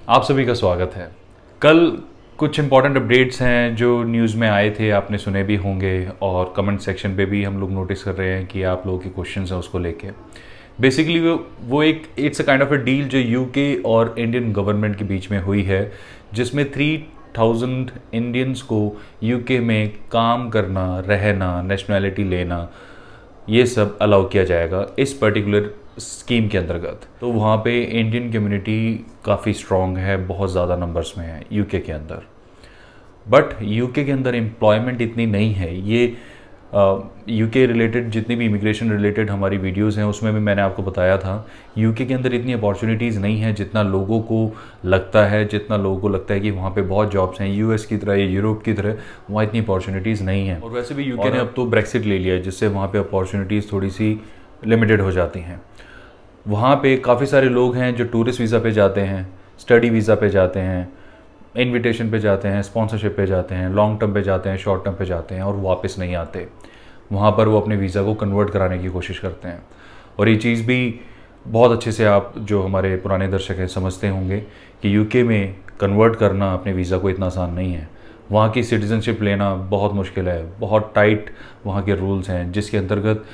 आप सभी का स्वागत है। कल कुछ इम्पॉर्टेंट अपडेट्स हैं जो न्यूज़ में आए थे, आपने सुने भी होंगे और कमेंट सेक्शन पे भी हम लोग नोटिस कर रहे हैं कि आप लोगों के क्वेश्चंस हैं उसको लेके। बेसिकली वो एक it's a kind of a deal जो यूके और इंडियन गवर्नमेंट के बीच में हुई है, जिसमें 3000 इंडियंस को यूके में काम करना, रहना, नेशनैलिटी लेना, ये सब अलाउ किया जाएगा इस पर्टिकुलर स्कीम के अंतर्गत। तो वहाँ पे इंडियन कम्युनिटी काफ़ी स्ट्रॉन्ग है, बहुत ज़्यादा नंबर्स में है यूके के अंदर। बट यूके के अंदर एम्प्लॉयमेंट इतनी नहीं है। ये यूके रिलेटेड जितनी भी इमिग्रेशन रिलेटेड हमारी वीडियोस हैं उसमें भी मैंने आपको बताया था, यूके के अंदर इतनी अपॉर्चुनिटीज़ नहीं है जितना लोगों को लगता है। जितना लोगों को लगता है कि वहाँ पे बहुत जॉब्स हैं, यूएस की तरह या यूरोप की तरह वहाँ इतनी अपॉर्चुनिटीज़ नहीं है। और वैसे भी यूके ने अब तो ब्रेक्सिट ले लिया है, जिससे वहाँ पे अपॉर्चुनिटीज़ थोड़ी सी लिमिटेड हो जाती हैं। वहाँ पे काफ़ी सारे लोग हैं जो टूरिस्ट वीज़ा पे जाते हैं, स्टडी वीज़ा पे जाते हैं, इनविटेशन पे जाते हैं, स्पॉन्सरशिप पे जाते हैं, लॉन्ग टर्म पे जाते हैं, शॉर्ट टर्म पे जाते हैं और वापस नहीं आते। वहाँ पर वो अपने वीज़ा को कन्वर्ट कराने की कोशिश करते हैं। और ये चीज़ भी बहुत अच्छे से आप जो हमारे पुराने दर्शक हैं समझते होंगे कि यूके में कन्वर्ट करना अपने वीज़ा को इतना आसान नहीं है। वहाँ की सिटीज़नशिप लेना बहुत मुश्किल है, बहुत टाइट वहाँ के रूल्स हैं, जिसके अंतर्गत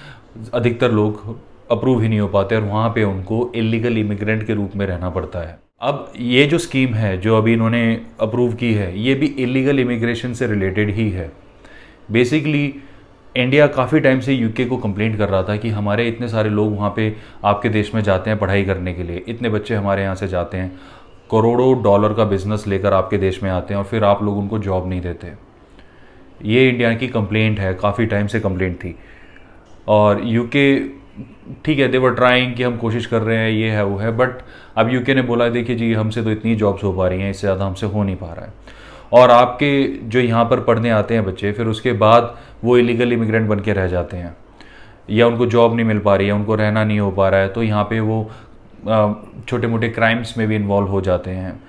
अधिकतर लोग अप्रूव ही नहीं हो पाते और वहाँ पे उनको इलीगल इमिग्रेंट के रूप में रहना पड़ता है। अब ये जो स्कीम है जो अभी इन्होंने अप्रूव की है, ये भी इलीगल इमिग्रेशन से रिलेटेड ही है। बेसिकली इंडिया काफ़ी टाइम से यूके को कंप्लेंट कर रहा था कि हमारे इतने सारे लोग वहाँ पे आपके देश में जाते हैं पढ़ाई करने के लिए, इतने बच्चे हमारे यहाँ से जाते हैं, करोड़ों डॉलर का बिजनेस लेकर आपके देश में आते हैं और फिर आप लोग उनको जॉब नहीं देते। ये इंडिया की कंप्लेंट है, काफ़ी टाइम से कंप्लेंट थी। और यूके ठीक है, दे वर ट्राइंग कि हम कोशिश कर रहे हैं, ये है वो है, बट अब यूके ने बोला देखिए जी हमसे तो इतनी जॉब्स हो पा रही हैं, इससे ज़्यादा हमसे हो नहीं पा रहा है। और आपके जो यहाँ पर पढ़ने आते हैं बच्चे, फिर उसके बाद वो इलीगल इमिग्रेंट बन के रह जाते हैं या उनको जॉब नहीं मिल पा रही है, उनको रहना नहीं हो पा रहा है, तो यहाँ पे वो छोटे मोटे क्राइम्स में भी इन्वॉल्व हो जाते हैं,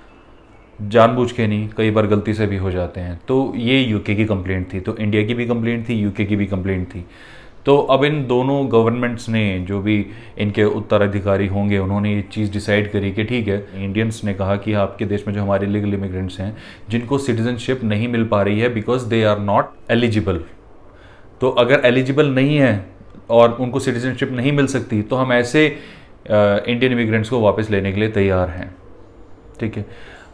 जानबूझ के नहीं, कई बार गलती से भी हो जाते हैं। तो ये यूके की कंप्लेंट थी, तो इंडिया की भी कंप्लेंट थी, यूके की भी कंप्लेंट थी। तो अब इन दोनों गवर्नमेंट्स ने, जो भी इनके उत्तराधिकारी होंगे, उन्होंने ये चीज़ डिसाइड करी कि ठीक है, इंडियंस ने कहा कि आपके देश में जो हमारे लीगल इमिग्रेंट्स हैं जिनको सिटीजनशिप नहीं मिल पा रही है because they are not eligible, तो अगर एलिजिबल नहीं है और उनको सिटीजनशिप नहीं मिल सकती तो हम ऐसे इंडियन इमिग्रेंट्स को वापस लेने के लिए तैयार हैं। ठीक है,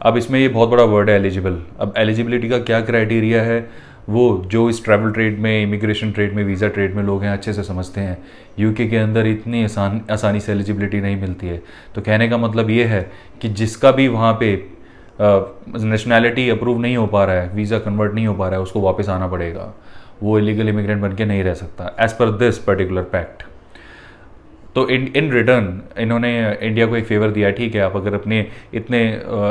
अब इसमें ये बहुत बड़ा वर्ड है एलिजिबल। अब एलिजिबिलिटी का क्या क्राइटेरिया है वो जो इस ट्रैवल ट्रेड में, इमिग्रेशन ट्रेड में, वीज़ा ट्रेड में लोग हैं अच्छे से समझते हैं। यूके के अंदर इतनी आसानी से एलिजिबिलिटी नहीं मिलती है। तो कहने का मतलब ये है कि जिसका भी वहाँ पे नेशनैलिटी अप्रूव नहीं हो पा रहा है, वीज़ा कन्वर्ट नहीं हो पा रहा है, उसको वापस आना पड़ेगा। वो इलीगल इमिग्रेंट बन के नहीं रह सकता as per this particular pact. तो इन रिटर्न इन्होंने इंडिया को एक फेवर दिया, ठीक है, आप अगर अपने इतने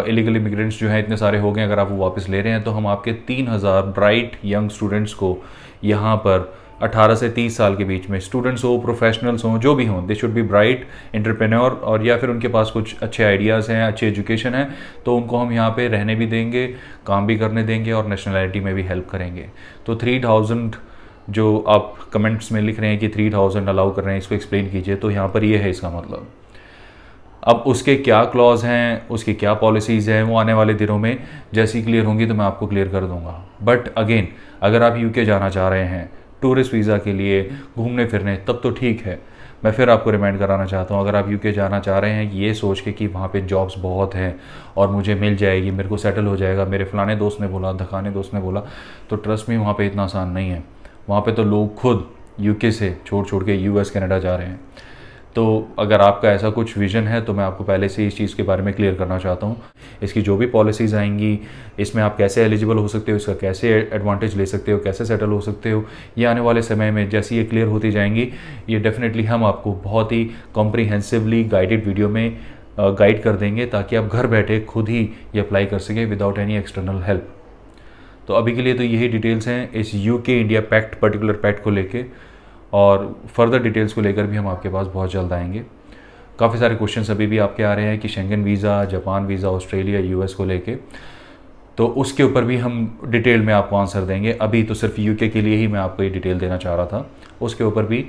इलीगल इमिग्रेंट्स जो हैं इतने सारे हो गए, अगर आप वो वापस ले रहे हैं तो हम आपके 3000 ब्राइट यंग स्टूडेंट्स को यहाँ पर 18 से 30 साल के बीच में, स्टूडेंट्स हो, प्रोफेशनल्स हों, जो भी हों, they should be bright, entrepreneur, और या फिर उनके पास कुछ अच्छे आइडियाज़ हैं, अच्छी एजुकेशन है, तो उनको हम यहाँ पे रहने भी देंगे, काम भी करने देंगे और नेशनैलिटी में भी हेल्प करेंगे। तो 3000 जो आप कमेंट्स में लिख रहे हैं कि 3000 अलाउ कर रहे हैं, इसको एक्सप्लेन कीजिए। तो यहाँ पर ये है इसका मतलब। अब उसके क्या क्लॉज हैं, उसकी क्या पॉलिसीज़ हैं, वो आने वाले दिनों में जैसी क्लियर होंगी तो मैं आपको क्लियर कर दूंगा। बट अगेन, अगर आप यूके जाना चाह रहे हैं टूरिस्ट वीज़ा के लिए, घूमने फिरने, तब तो ठीक है। मैं फिर आपको रिमाइंड कराना चाहता हूँ, अगर आप यूके जाना चाह रहे हैं ये सोच के कि वहाँ पे जॉब्स बहुत हैं और मुझे मिल जाएगी, मेरे को सेटल हो जाएगा, मेरे फलाने दोस्त ने बोला, धकाने दोस्त ने बोला, तो ट्रस्ट मी वहाँ पे इतना आसान नहीं है। वहाँ पे तो लोग खुद यूके से छोड़ के यूएस कनाडा जा रहे हैं। तो अगर आपका ऐसा कुछ विज़न है तो मैं आपको पहले से इस चीज़ के बारे में क्लियर करना चाहता हूँ। इसकी जो भी पॉलिसीज़ आएंगी, इसमें आप कैसे एलिजिबल हो सकते हो, इसका कैसे एडवांटेज ले सकते हो, कैसे सेटल हो सकते हो, ये आने वाले समय में जैसे ये क्लियर होती जाएंगी, ये डेफिनेटली हम आपको बहुत ही कॉम्प्रीहेंसिवली गाइडेड वीडियो में गाइड कर देंगे, ताकि आप घर बैठे खुद ही ये अप्लाई कर सकें विदाउट एनी एक्सटर्नल हेल्प। तो अभी के लिए तो यही डिटेल्स हैं इस UK India pact, particular pact को लेके, और फर्दर डिटेल्स को लेकर भी हम आपके पास बहुत जल्द आएंगे। काफ़ी सारे क्वेश्चंस अभी भी आपके आ रहे हैं कि Schengen visa, Japan visa, Australia, US को लेके, तो उसके ऊपर भी हम डिटेल में आपको आंसर देंगे। अभी तो सिर्फ यूके के लिए ही मैं आपको ये डिटेल देना चाह रहा था, उसके ऊपर भी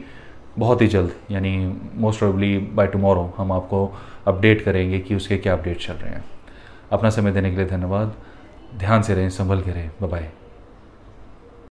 बहुत ही जल्द, यानी मोस्ट प्रोबेबली बाय टुमारो हम आपको अपडेट करेंगे कि उसके क्या अपडेट चल रहे हैं। अपना समय देने के लिए धन्यवाद। ध्यान से रहें, संभल के रहें। Bye bye.